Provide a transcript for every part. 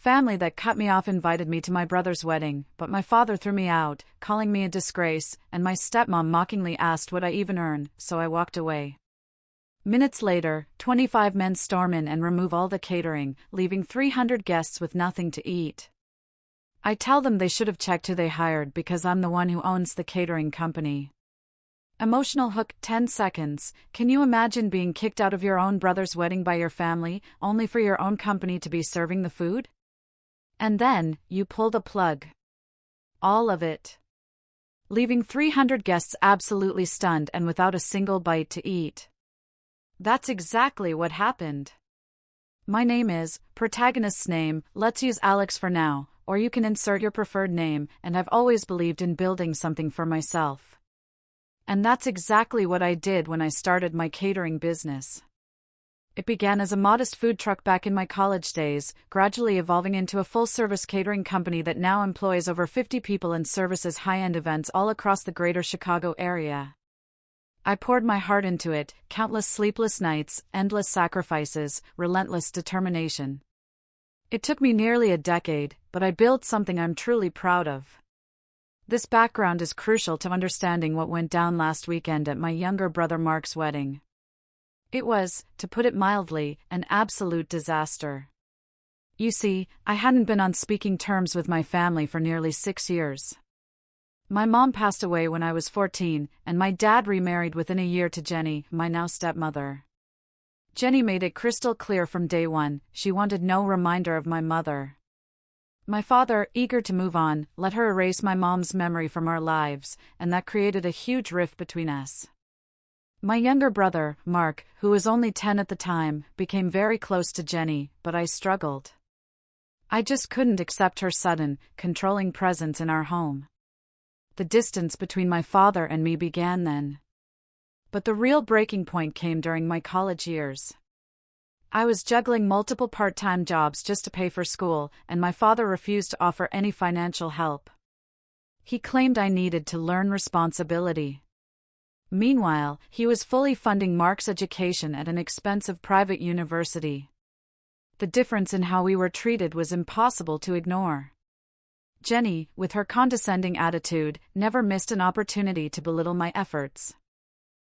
family that cut me off invited me to my brother's wedding, but my father threw me out, calling me a disgrace, and my stepmom mockingly asked what I even earn, so I walked away. Minutes later, 25 men storm in and remove all the catering, leaving 300 guests with nothing to eat. I tell them they should have checked who they hired because I'm the one who owns the catering company. Emotional hook, 10 seconds. Can you imagine being kicked out of your own brother's wedding by your family, only for your own company to be serving the food? And then, you pull the plug. All of it. Leaving 300 guests absolutely stunned and without a single bite to eat. That's exactly what happened. My name is, protagonist's name, let's use Alex for now, or you can insert your preferred name, and I've always believed in building something for myself. And that's exactly what I did when I started my catering business. It began as a modest food truck back in my college days, gradually evolving into a full-service catering company that now employs over 50 people and services high-end events all across the greater Chicago area. I poured my heart into it, countless sleepless nights, endless sacrifices, relentless determination. It took me nearly a decade, but I built something I'm truly proud of. This background is crucial to understanding what went down last weekend at my younger brother Mark's wedding. It was, to put it mildly, an absolute disaster. You see, I hadn't been on speaking terms with my family for nearly 6 years. My mom passed away when I was 14, and my dad remarried within a year to Jenny, my now stepmother. Jenny made it crystal clear from day one, she wanted no reminder of my mother. My father, eager to move on, let her erase my mom's memory from our lives, and that created a huge rift between us. My younger brother, Mark, who was only 10 at the time, became very close to Jenny, but I struggled. I just couldn't accept her sudden, controlling presence in our home. The distance between my father and me began then. But the real breaking point came during my college years. I was juggling multiple part-time jobs just to pay for school, and my father refused to offer any financial help. He claimed I needed to learn responsibility. Meanwhile, he was fully funding Mark's education at an expensive private university. The difference in how we were treated was impossible to ignore. Jenny, with her condescending attitude, never missed an opportunity to belittle my efforts.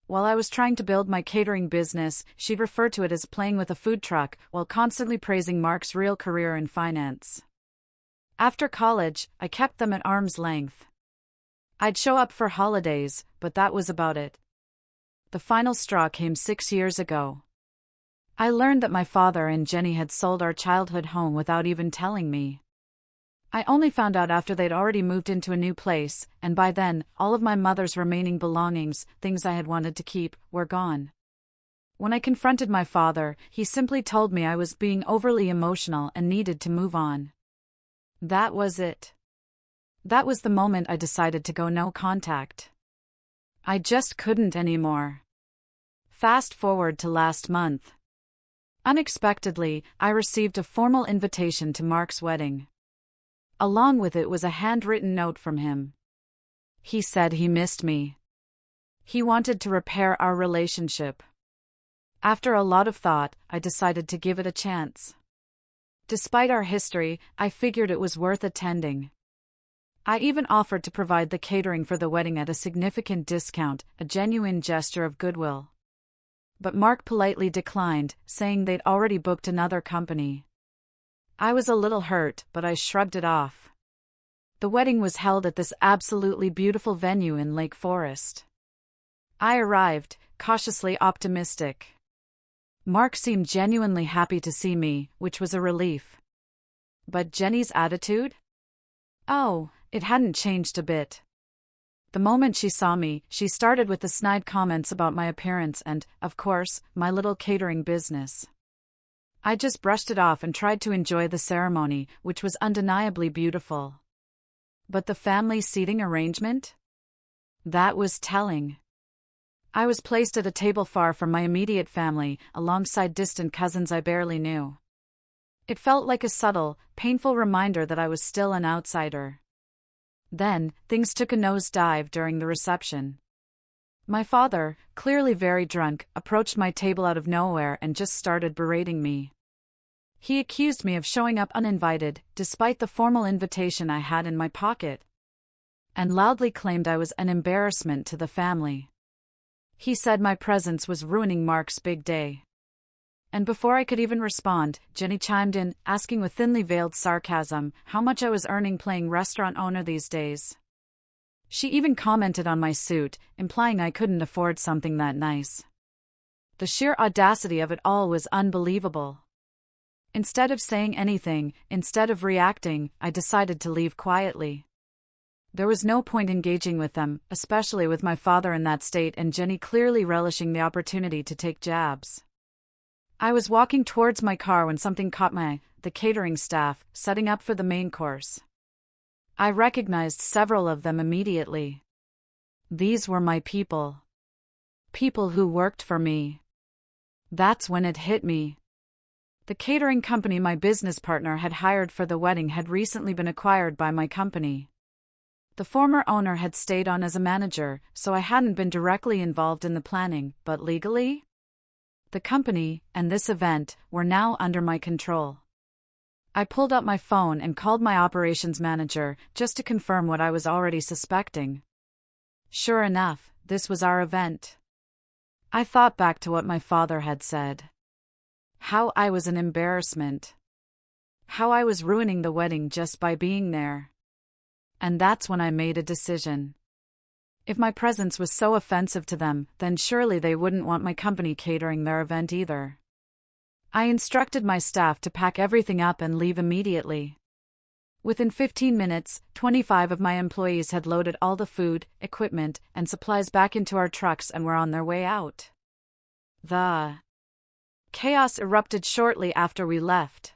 While I was trying to build my catering business, she referred to it as playing with a food truck, while constantly praising Mark's real career in finance. After college, I kept them at arm's length. I'd show up for holidays, but that was about it. The final straw came 6 years ago. I learned that my father and Jenny had sold our childhood home without even telling me. I only found out after they'd already moved into a new place, and by then, all of my mother's remaining belongings, things I had wanted to keep, were gone. When I confronted my father, he simply told me I was being overly emotional and needed to move on. That was it. That was the moment I decided to go no contact. I just couldn't anymore. Fast forward to last month. Unexpectedly, I received a formal invitation to Mark's wedding. Along with it was a handwritten note from him. He said he missed me. He wanted to repair our relationship. After a lot of thought, I decided to give it a chance. Despite our history, I figured it was worth attending. I even offered to provide the catering for the wedding at a significant discount, a genuine gesture of goodwill. But Mark politely declined, saying they'd already booked another company. I was a little hurt, but I shrugged it off. The wedding was held at this absolutely beautiful venue in Lake Forest. I arrived, cautiously optimistic. Mark seemed genuinely happy to see me, which was a relief. But Jenny's attitude? Oh, it hadn't changed a bit. The moment she saw me, she started with the snide comments about my appearance and, of course, my little catering business. I just brushed it off and tried to enjoy the ceremony, which was undeniably beautiful. But the family seating arrangement? That was telling. I was placed at a table far from my immediate family, alongside distant cousins I barely knew. It felt like a subtle, painful reminder that I was still an outsider. Then, things took a nosedive during the reception. My father, clearly very drunk, approached my table out of nowhere and just started berating me. He accused me of showing up uninvited, despite the formal invitation I had in my pocket, and loudly claimed I was an embarrassment to the family. He said my presence was ruining Mark's big day. And before I could even respond, Jenny chimed in, asking with thinly veiled sarcasm how much I was earning playing restaurant owner these days. She even commented on my suit, implying I couldn't afford something that nice. The sheer audacity of it all was unbelievable. Instead of saying anything, instead of reacting, I decided to leave quietly. There was no point engaging with them, especially with my father in that state and Jenny clearly relishing the opportunity to take jabs. I was walking towards my car when something caught my eye: the catering staff, setting up for the main course. I recognized several of them immediately. These were my people. People who worked for me. That's when it hit me. The catering company my business partner had hired for the wedding had recently been acquired by my company. The former owner had stayed on as a manager, so I hadn't been directly involved in the planning, but legally? The company, and this event, were now under my control. I pulled out my phone and called my operations manager, just to confirm what I was already suspecting. Sure enough, this was our event. I thought back to what my father had said. How I was an embarrassment. How I was ruining the wedding just by being there. And that's when I made a decision. If my presence was so offensive to them, then surely they wouldn't want my company catering their event either. I instructed my staff to pack everything up and leave immediately. Within 15 minutes, 25 of my employees had loaded all the food, equipment, and supplies back into our trucks and were on their way out. The chaos erupted shortly after we left.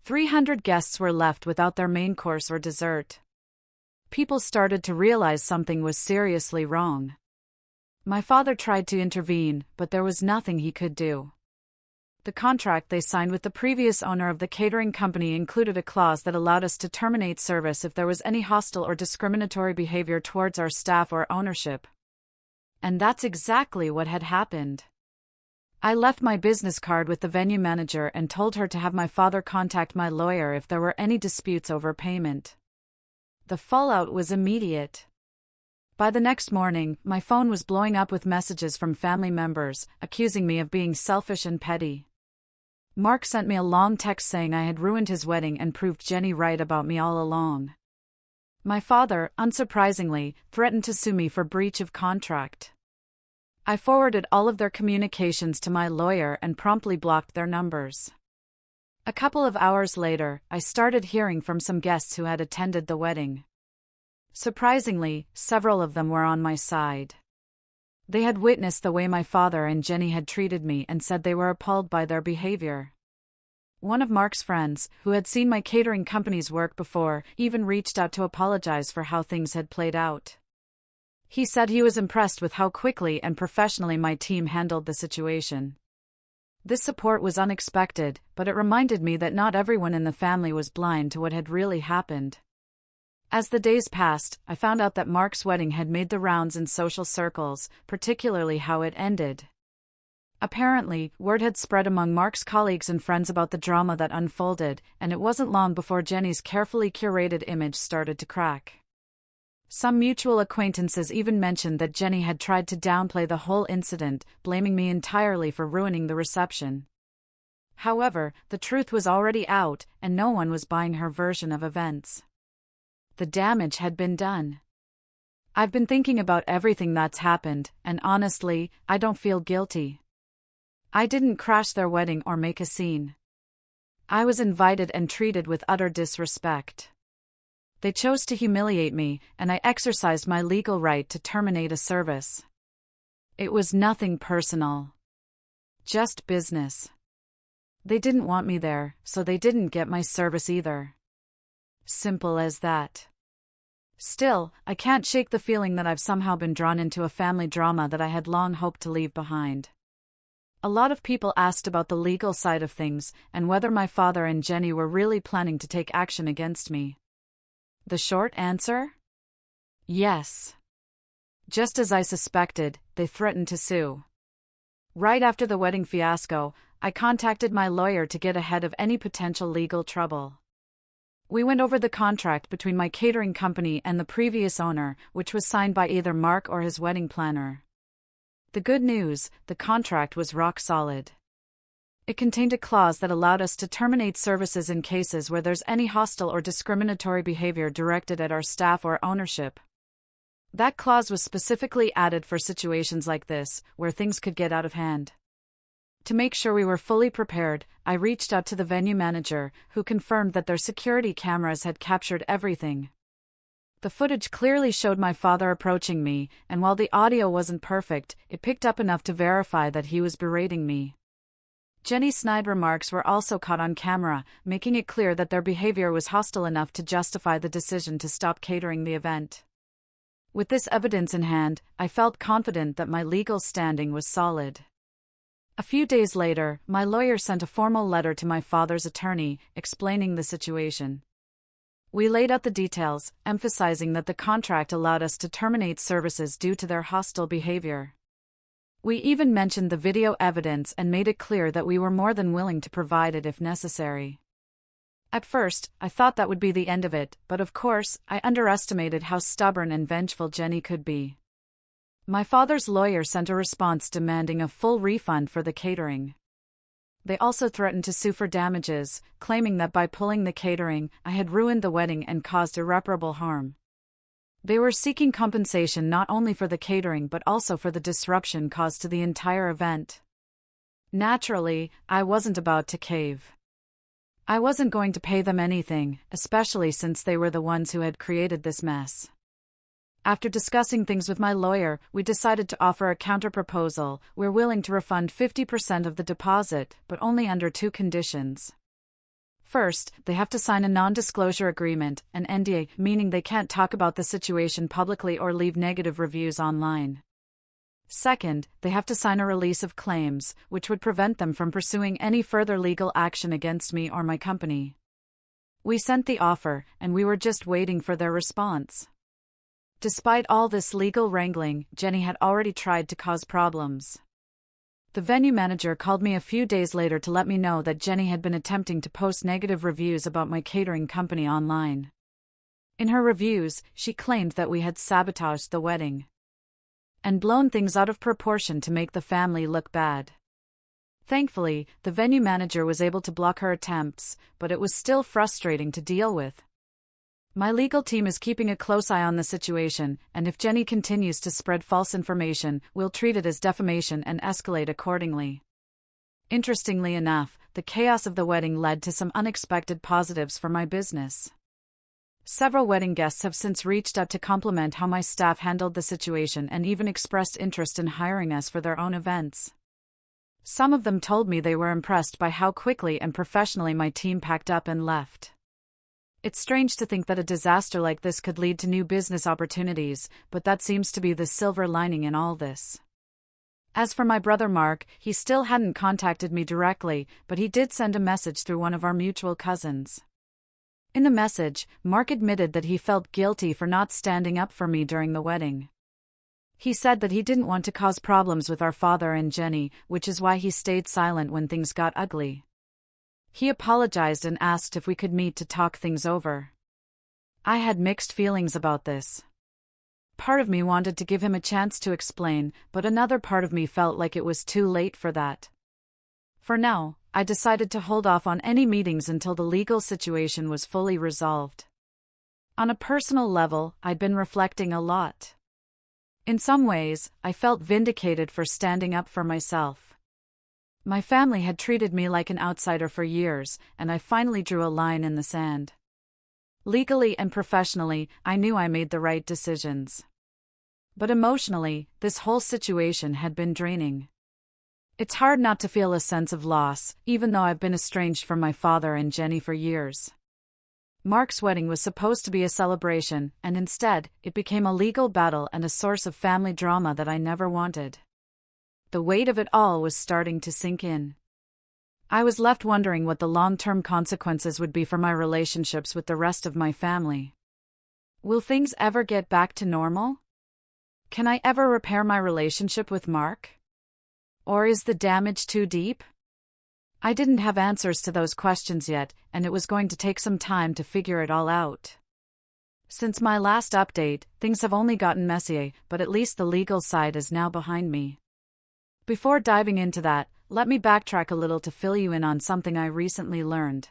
300 guests were left without their main course or dessert. People started to realize something was seriously wrong. My father tried to intervene, but there was nothing he could do. The contract they signed with the previous owner of the catering company included a clause that allowed us to terminate service if there was any hostile or discriminatory behavior towards our staff or ownership. And that's exactly what had happened. I left my business card with the venue manager and told her to have my father contact my lawyer if there were any disputes over payment. The fallout was immediate. By the next morning, my phone was blowing up with messages from family members, accusing me of being selfish and petty. Mark sent me a long text saying I had ruined his wedding and proved Jenny right about me all along. My father, unsurprisingly, threatened to sue me for breach of contract. I forwarded all of their communications to my lawyer and promptly blocked their numbers. A couple of hours later, I started hearing from some guests who had attended the wedding. Surprisingly, several of them were on my side. They had witnessed the way my father and Jenny had treated me and said they were appalled by their behavior. One of Mark's friends, who had seen my catering company's work before, even reached out to apologize for how things had played out. He said he was impressed with how quickly and professionally my team handled the situation. This support was unexpected, but it reminded me that not everyone in the family was blind to what had really happened. As the days passed, I found out that Mark's wedding had made the rounds in social circles, particularly how it ended. Apparently, word had spread among Mark's colleagues and friends about the drama that unfolded, and it wasn't long before Jenny's carefully curated image started to crack. Some mutual acquaintances even mentioned that Jenny had tried to downplay the whole incident, blaming me entirely for ruining the reception. However, the truth was already out, and no one was buying her version of events. The damage had been done. I've been thinking about everything that's happened, and honestly, I don't feel guilty. I didn't crash their wedding or make a scene. I was invited and treated with utter disrespect. They chose to humiliate me, and I exercised my legal right to terminate a service. It was nothing personal. Just business. They didn't want me there, so they didn't get my service either. Simple as that. Still, I can't shake the feeling that I've somehow been drawn into a family drama that I had long hoped to leave behind. A lot of people asked about the legal side of things, and whether my father and Jenny were really planning to take action against me. The short answer? Yes. Just as I suspected, they threatened to sue. Right after the wedding fiasco, I contacted my lawyer to get ahead of any potential legal trouble. We went over the contract between my catering company and the previous owner, which was signed by either Mark or his wedding planner. The good news, the contract was rock solid. It contained a clause that allowed us to terminate services in cases where there's any hostile or discriminatory behavior directed at our staff or ownership. That clause was specifically added for situations like this, where things could get out of hand. To make sure we were fully prepared, I reached out to the venue manager, who confirmed that their security cameras had captured everything. The footage clearly showed my father approaching me, and while the audio wasn't perfect, it picked up enough to verify that he was berating me. Jenny's snide remarks were also caught on camera, making it clear that their behavior was hostile enough to justify the decision to stop catering the event. With this evidence in hand, I felt confident that my legal standing was solid. A few days later, my lawyer sent a formal letter to my father's attorney, explaining the situation. We laid out the details, emphasizing that the contract allowed us to terminate services due to their hostile behavior. We even mentioned the video evidence and made it clear that we were more than willing to provide it if necessary. At first, I thought that would be the end of it, but of course, I underestimated how stubborn and vengeful Jenny could be. My father's lawyer sent a response demanding a full refund for the catering. They also threatened to sue for damages, claiming that by pulling the catering, I had ruined the wedding and caused irreparable harm. They were seeking compensation not only for the catering but also for the disruption caused to the entire event. Naturally, I wasn't about to cave. I wasn't going to pay them anything, especially since they were the ones who had created this mess. After discussing things with my lawyer, we decided to offer a counterproposal. We're willing to refund 50% of the deposit, but only under two conditions. First, they have to sign a non-disclosure agreement, an NDA, meaning they can't talk about the situation publicly or leave negative reviews online. Second, they have to sign a release of claims, which would prevent them from pursuing any further legal action against me or my company. We sent the offer, and we were just waiting for their response. Despite all this legal wrangling, Jenny had already tried to cause problems. The venue manager called me a few days later to let me know that Jenny had been attempting to post negative reviews about my catering company online. In her reviews, she claimed that we had sabotaged the wedding and blown things out of proportion to make the family look bad. Thankfully, the venue manager was able to block her attempts, but it was still frustrating to deal with. My legal team is keeping a close eye on the situation, and if Jenny continues to spread false information, we'll treat it as defamation and escalate accordingly. Interestingly enough, the chaos of the wedding led to some unexpected positives for my business. Several wedding guests have since reached out to compliment how my staff handled the situation and even expressed interest in hiring us for their own events. Some of them told me they were impressed by how quickly and professionally my team packed up and left. It's strange to think that a disaster like this could lead to new business opportunities, but that seems to be the silver lining in all this. As for my brother Mark, he still hadn't contacted me directly, but he did send a message through one of our mutual cousins. In the message, Mark admitted that he felt guilty for not standing up for me during the wedding. He said that he didn't want to cause problems with our father and Jenny, which is why he stayed silent when things got ugly. He apologized and asked if we could meet to talk things over. I had mixed feelings about this. Part of me wanted to give him a chance to explain, but another part of me felt like it was too late for that. For now, I decided to hold off on any meetings until the legal situation was fully resolved. On a personal level, I'd been reflecting a lot. In some ways, I felt vindicated for standing up for myself. My family had treated me like an outsider for years, and I finally drew a line in the sand. Legally and professionally, I knew I made the right decisions. But emotionally, this whole situation had been draining. It's hard not to feel a sense of loss, even though I've been estranged from my father and Jenny for years. Mark's wedding was supposed to be a celebration, and instead, it became a legal battle and a source of family drama that I never wanted. The weight of it all was starting to sink in. I was left wondering what the long-term consequences would be for my relationships with the rest of my family. Will things ever get back to normal? Can I ever repair my relationship with Mark? Or is the damage too deep? I didn't have answers to those questions yet, and it was going to take some time to figure it all out. Since my last update, things have only gotten messier, but at least the legal side is now behind me. Before diving into that, let me backtrack a little to fill you in on something I recently learned.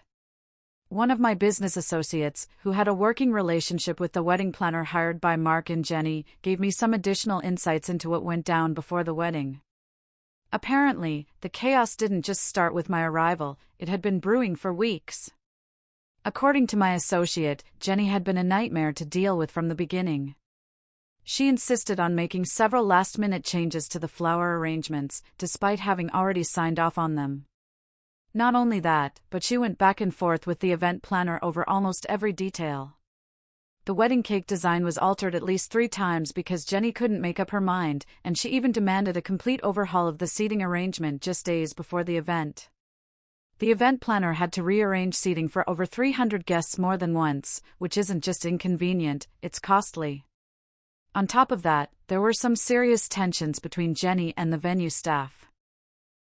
One of my business associates, who had a working relationship with the wedding planner hired by Mark and Jenny, gave me some additional insights into what went down before the wedding. Apparently, the chaos didn't just start with my arrival, it had been brewing for weeks. According to my associate, Jenny had been a nightmare to deal with from the beginning. She insisted on making several last-minute changes to the flower arrangements, despite having already signed off on them. Not only that, but she went back and forth with the event planner over almost every detail. The wedding cake design was altered at least 3 times because Jenny couldn't make up her mind, and she even demanded a complete overhaul of the seating arrangement just days before the event. The event planner had to rearrange seating for over 300 guests more than once, which isn't just inconvenient, it's costly. On top of that, there were some serious tensions between Jenny and the venue staff.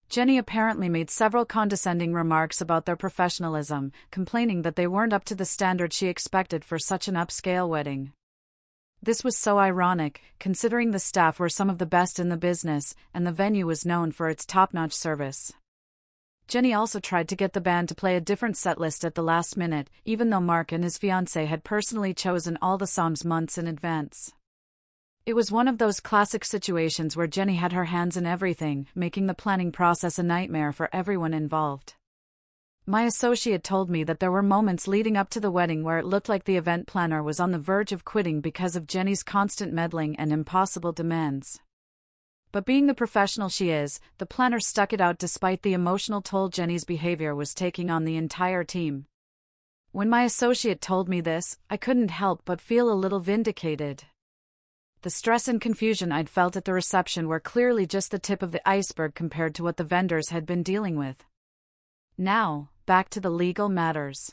Jenny apparently made several condescending remarks about their professionalism, complaining that they weren't up to the standard she expected for such an upscale wedding. This was so ironic, considering the staff were some of the best in the business, and the venue was known for its top-notch service. Jenny also tried to get the band to play a different setlist at the last minute, even though Mark and his fiancée had personally chosen all the songs months in advance. It was one of those classic situations where Jenny had her hands in everything, making the planning process a nightmare for everyone involved. My associate told me that there were moments leading up to the wedding where it looked like the event planner was on the verge of quitting because of Jenny's constant meddling and impossible demands. But being the professional she is, the planner stuck it out despite the emotional toll Jenny's behavior was taking on the entire team. When my associate told me this, I couldn't help but feel a little vindicated. The stress and confusion I'd felt at the reception were clearly just the tip of the iceberg compared to what the vendors had been dealing with. Now, back to the legal matters.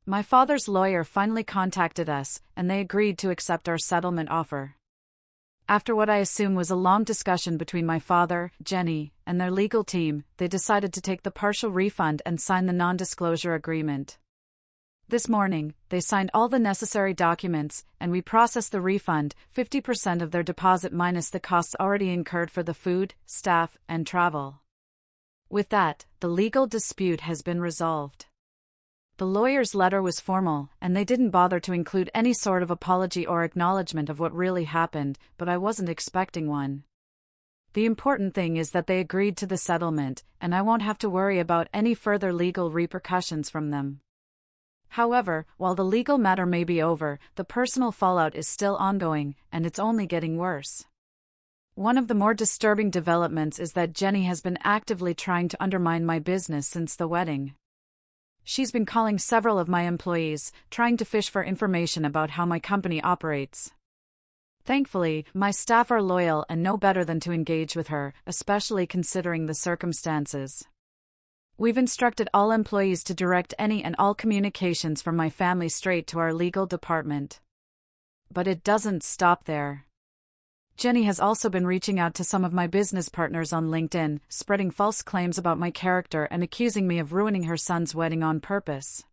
My father's lawyer finally contacted us, and they agreed to accept our settlement offer. After what I assume was a long discussion between my father, Jenny, and their legal team, they decided to take the partial refund and sign the non-disclosure agreement. This morning, they signed all the necessary documents, and we processed the refund, 50% of their deposit minus the costs already incurred for the food, staff, and travel. With that, the legal dispute has been resolved. The lawyer's letter was formal, and they didn't bother to include any sort of apology or acknowledgement of what really happened, but I wasn't expecting one. The important thing is that they agreed to the settlement, and I won't have to worry about any further legal repercussions from them. However, while the legal matter may be over, the personal fallout is still ongoing, and it's only getting worse. One of the more disturbing developments is that Jenny has been actively trying to undermine my business since the wedding. She's been calling several of my employees, trying to fish for information about how my company operates. Thankfully, my staff are loyal and know better than to engage with her, especially considering the circumstances. We've instructed all employees to direct any and all communications from my family straight to our legal department. But it doesn't stop there. Jenny has also been reaching out to some of my business partners on LinkedIn, spreading false claims about my character and accusing me of ruining her son's wedding on purpose.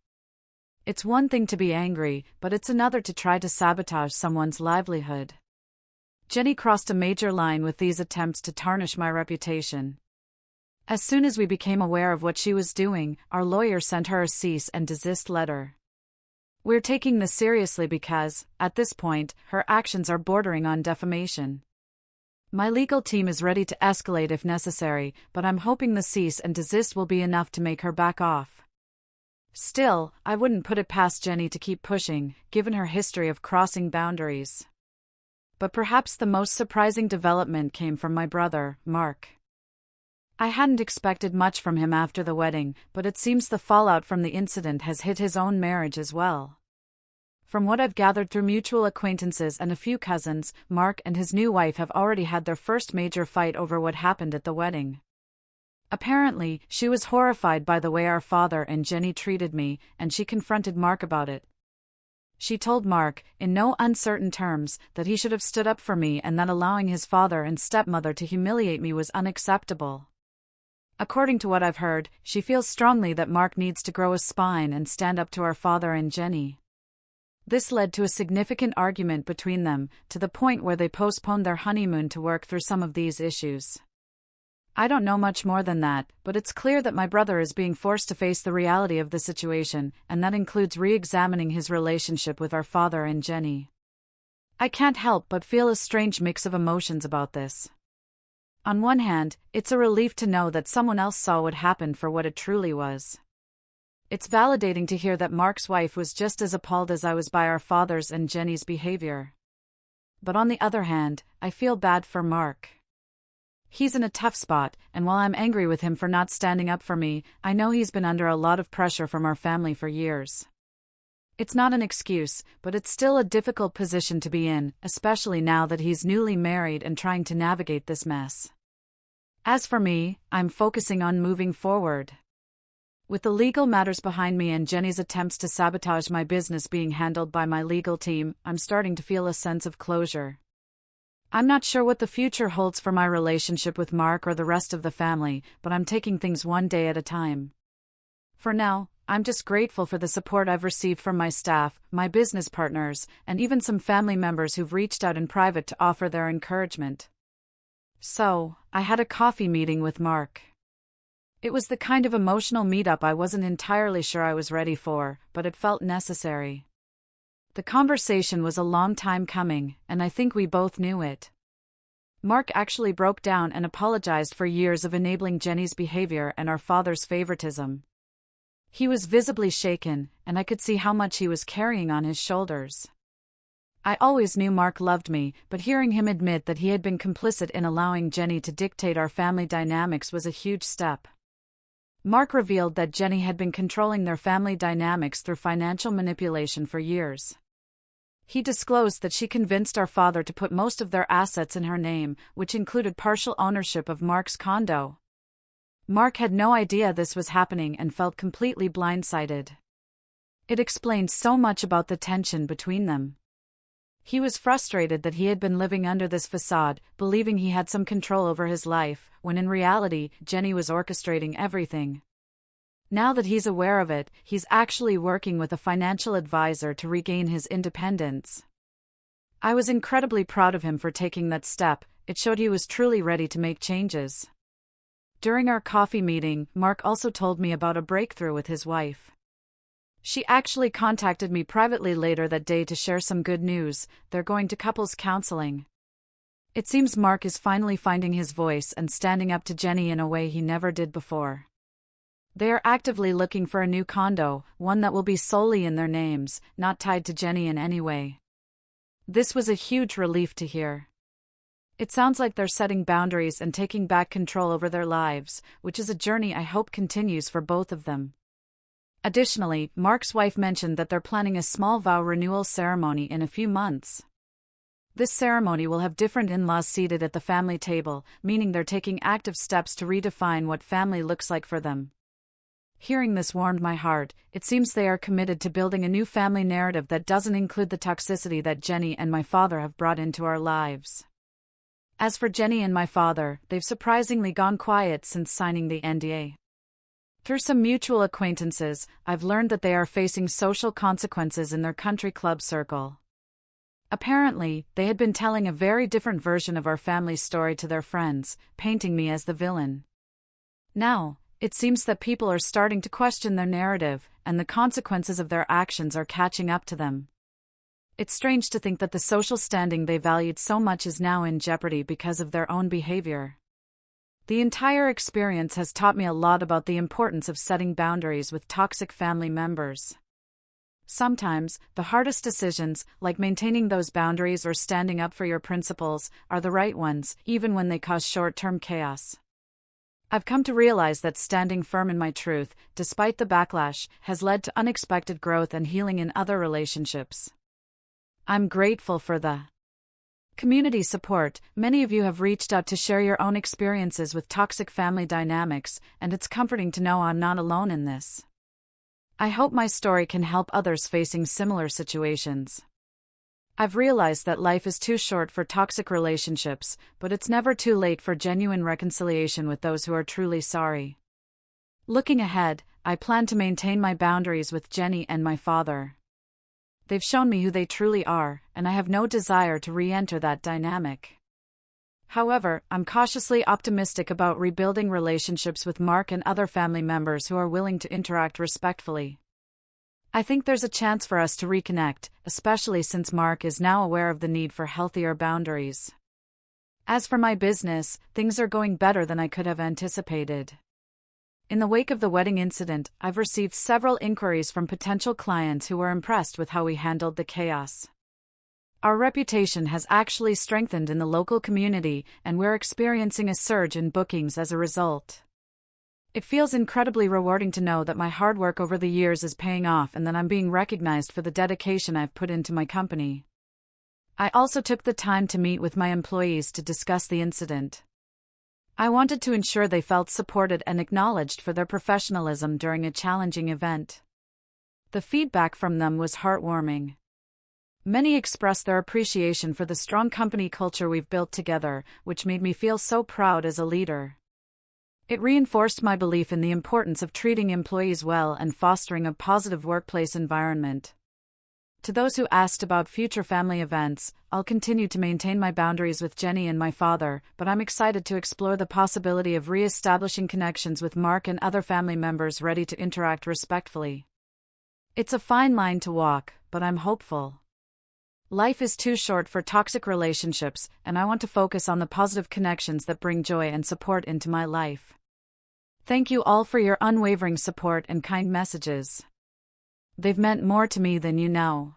It's one thing to be angry, but it's another to try to sabotage someone's livelihood. Jenny crossed a major line with these attempts to tarnish my reputation. As soon as we became aware of what she was doing, our lawyer sent her a cease and desist letter. We're taking this seriously because, at this point, her actions are bordering on defamation. My legal team is ready to escalate if necessary, but I'm hoping the cease and desist will be enough to make her back off. Still, I wouldn't put it past Jenny to keep pushing, given her history of crossing boundaries. But perhaps the most surprising development came from my brother, Mark. I hadn't expected much from him after the wedding, but it seems the fallout from the incident has hit his own marriage as well. From what I've gathered through mutual acquaintances and a few cousins, Mark and his new wife have already had their first major fight over what happened at the wedding. Apparently, she was horrified by the way our father and Jenny treated me, and she confronted Mark about it. She told Mark, in no uncertain terms, that he should have stood up for me and that allowing his father and stepmother to humiliate me was unacceptable. According to what I've heard, she feels strongly that Mark needs to grow a spine and stand up to our father and Jenny. This led to a significant argument between them, to the point where they postponed their honeymoon to work through some of these issues. I don't know much more than that, but it's clear that my brother is being forced to face the reality of the situation, and that includes re-examining his relationship with our father and Jenny. I can't help but feel a strange mix of emotions about this. On one hand, it's a relief to know that someone else saw what happened for what it truly was. It's validating to hear that Mark's wife was just as appalled as I was by our father's and Jenny's behavior. But on the other hand, I feel bad for Mark. He's in a tough spot, and while I'm angry with him for not standing up for me, I know he's been under a lot of pressure from our family for years. It's not an excuse, but it's still a difficult position to be in, especially now that he's newly married and trying to navigate this mess. As for me, I'm focusing on moving forward. With the legal matters behind me and Jenny's attempts to sabotage my business being handled by my legal team, I'm starting to feel a sense of closure. I'm not sure what the future holds for my relationship with Mark or the rest of the family, but I'm taking things one day at a time. For now, I'm just grateful for the support I've received from my staff, my business partners, and even some family members who've reached out in private to offer their encouragement. So, I had a coffee meeting with Mark. It was the kind of emotional meetup I wasn't entirely sure I was ready for, but it felt necessary. The conversation was a long time coming, and I think we both knew it. Mark actually broke down and apologized for years of enabling Jenny's behavior and our father's favoritism. He was visibly shaken, and I could see how much he was carrying on his shoulders. I always knew Mark loved me, but hearing him admit that he had been complicit in allowing Jenny to dictate our family dynamics was a huge step. Mark revealed that Jenny had been controlling their family dynamics through financial manipulation for years. He disclosed that she convinced our father to put most of their assets in her name, which included partial ownership of Mark's condo. Mark had no idea this was happening and felt completely blindsided. It explained so much about the tension between them. He was frustrated that he had been living under this facade, believing he had some control over his life, when in reality, Jenny was orchestrating everything. Now that he's aware of it, he's actually working with a financial advisor to regain his independence. I was incredibly proud of him for taking that step. It showed he was truly ready to make changes. During our coffee meeting, Mark also told me about a breakthrough with his wife. She actually contacted me privately later that day to share some good news. They're going to couples counseling. It seems Mark is finally finding his voice and standing up to Jenny in a way he never did before. They are actively looking for a new condo, one that will be solely in their names, not tied to Jenny in any way. This was a huge relief to hear. It sounds like they're setting boundaries and taking back control over their lives, which is a journey I hope continues for both of them. Additionally, Mark's wife mentioned that they're planning a small vow renewal ceremony in a few months. This ceremony will have different in-laws seated at the family table, meaning they're taking active steps to redefine what family looks like for them. Hearing this warmed my heart. It seems they are committed to building a new family narrative that doesn't include the toxicity that Jenny and my father have brought into our lives. As for Jenny and my father, they've surprisingly gone quiet since signing the NDA. Through some mutual acquaintances, I've learned that they are facing social consequences in their country club circle. Apparently, they had been telling a very different version of our family's story to their friends, painting me as the villain. Now, it seems that people are starting to question their narrative, and the consequences of their actions are catching up to them. It's strange to think that the social standing they valued so much is now in jeopardy because of their own behavior. The entire experience has taught me a lot about the importance of setting boundaries with toxic family members. Sometimes, the hardest decisions, like maintaining those boundaries or standing up for your principles, are the right ones, even when they cause short-term chaos. I've come to realize that standing firm in my truth, despite the backlash, has led to unexpected growth and healing in other relationships. I'm grateful for the community support. Many of you have reached out to share your own experiences with toxic family dynamics, and it's comforting to know I'm not alone in this. I hope my story can help others facing similar situations. I've realized that life is too short for toxic relationships, but it's never too late for genuine reconciliation with those who are truly sorry. Looking ahead, I plan to maintain my boundaries with Jenny and my father. They've shown me who they truly are, and I have no desire to re-enter that dynamic. However, I'm cautiously optimistic about rebuilding relationships with Mark and other family members who are willing to interact respectfully. I think there's a chance for us to reconnect, especially since Mark is now aware of the need for healthier boundaries. As for my business, things are going better than I could have anticipated. In the wake of the wedding incident, I've received several inquiries from potential clients who were impressed with how we handled the chaos. Our reputation has actually strengthened in the local community, and we're experiencing a surge in bookings as a result. It feels incredibly rewarding to know that my hard work over the years is paying off and that I'm being recognized for the dedication I've put into my company. I also took the time to meet with my employees to discuss the incident. I wanted to ensure they felt supported and acknowledged for their professionalism during a challenging event. The feedback from them was heartwarming. Many expressed their appreciation for the strong company culture we've built together, which made me feel so proud as a leader. It reinforced my belief in the importance of treating employees well and fostering a positive workplace environment. To those who asked about future family events, I'll continue to maintain my boundaries with Jenny and my father, but I'm excited to explore the possibility of re-establishing connections with Mark and other family members ready to interact respectfully. It's a fine line to walk, but I'm hopeful. Life is too short for toxic relationships, and I want to focus on the positive connections that bring joy and support into my life. Thank you all for your unwavering support and kind messages. They've meant more to me than you know.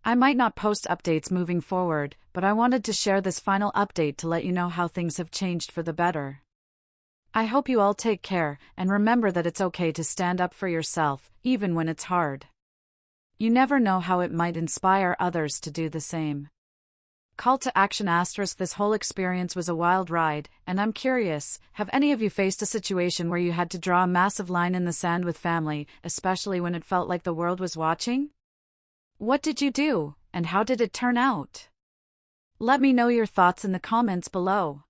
I might not post updates moving forward, but I wanted to share this final update to let you know how things have changed for the better. I hope you all take care, and remember that it's okay to stand up for yourself, even when it's hard. You never know how it might inspire others to do the same. Call to action *. This whole experience was a wild ride, and I'm curious, have any of you faced a situation where you had to draw a massive line in the sand with family, especially when it felt like the world was watching? What did you do, and how did it turn out? Let me know your thoughts in the comments below.